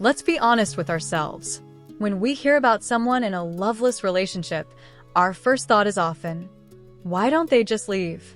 Let's be honest with ourselves. When we hear about someone in a loveless relationship, our first thought is often, why don't they just leave?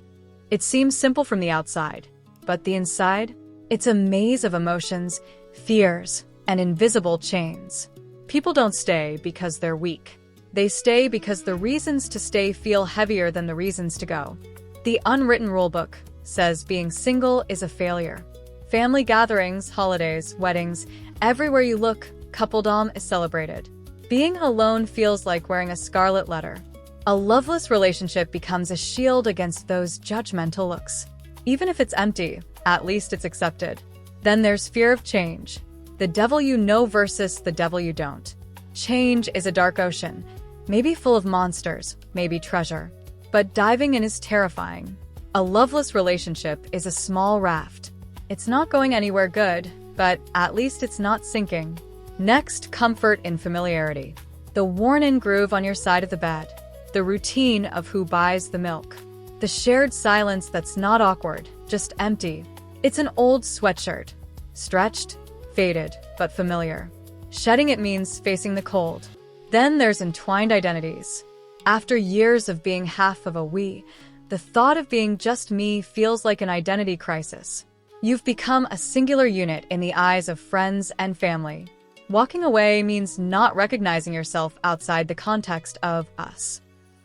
It seems simple from the outside, but the inside? It's a maze of emotions, fears, and invisible chains. People don't stay because they're weak. They stay because the reasons to stay feel heavier than the reasons to go. The unwritten rulebook says being single is a failure. Family gatherings, holidays, weddings, everywhere you look, coupledom is celebrated. Being alone feels like wearing a scarlet letter. A loveless relationship becomes a shield against those judgmental looks. Even if it's empty, at least it's accepted. Then there's fear of change. The devil you know versus the devil you don't. Change is a dark ocean, maybe full of monsters, maybe treasure. But diving in is terrifying. A loveless relationship is a small raft. It's not going anywhere good, but at least it's not sinking. Next, comfort in familiarity. The worn-in groove on your side of the bed. The routine of who buys the milk. The shared silence that's not awkward, just empty. It's an old sweatshirt. Stretched, faded, but familiar. Shedding it means facing the cold. Then there's entwined identities. After years of being half of a we, the thought of being just me feels like an identity crisis. You've become a singular unit in the eyes of friends and family. Walking away means not recognizing yourself outside the context of us.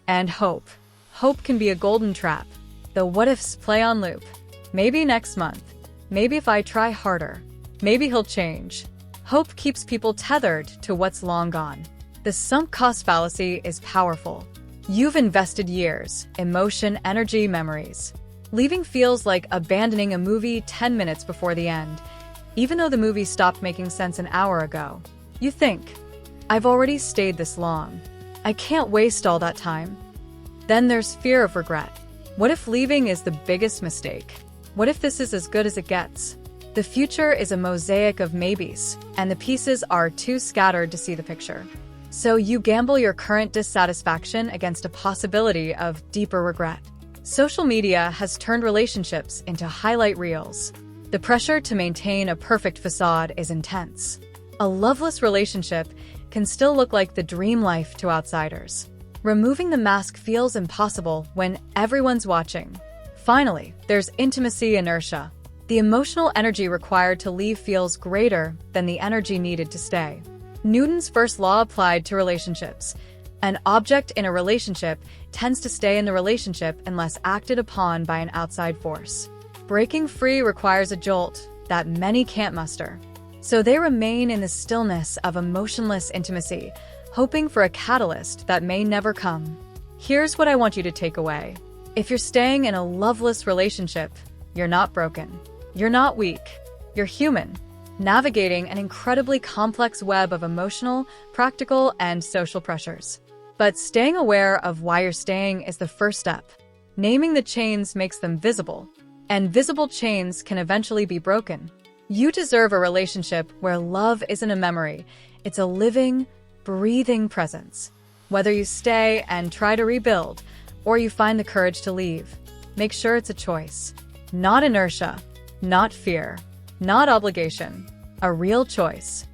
And hope. Hope can be a golden trap. The what-ifs play on loop. Maybe next month. Maybe if I try harder. Maybe he'll change. Hope keeps people tethered to what's long gone. The sunk cost fallacy is powerful. You've invested years, emotion, energy, memories. Leaving feels like abandoning a movie 10 minutes before the end, even though the movie stopped making sense an hour ago. You think, I've already stayed this long. I can't waste all that time. Then there's fear of regret. What if leaving is the biggest mistake? What if this is as good as it gets? The future is a mosaic of maybes, and the pieces are too scattered to see the picture. So you gamble your current dissatisfaction against a possibility of deeper regret. Social media has turned relationships into highlight reels. The pressure to maintain a perfect facade is intense. A loveless relationship can still look like the dream life to outsiders. Removing the mask feels impossible when everyone's watching. Finally, there's intimacy inertia. The emotional energy required to leave feels greater than the energy needed to stay. Newton's first law applied to relationships. An object in a relationship tends to stay in the relationship unless acted upon by an outside force. Breaking free requires a jolt that many can't muster. So they remain in the stillness of emotionless intimacy, hoping for a catalyst that may never come. Here's what I want you to take away. If you're staying in a loveless relationship, you're not broken. You're not weak. You're human, navigating an incredibly complex web of emotional, practical, and social pressures. But staying aware of why you're staying is the first step. Naming the chains makes them visible, and visible chains can eventually be broken. You deserve a relationship where love isn't a memory, it's a living, breathing presence. Whether you stay and try to rebuild, or you find the courage to leave, make sure it's a choice. Not inertia, not fear, not obligation. A real choice.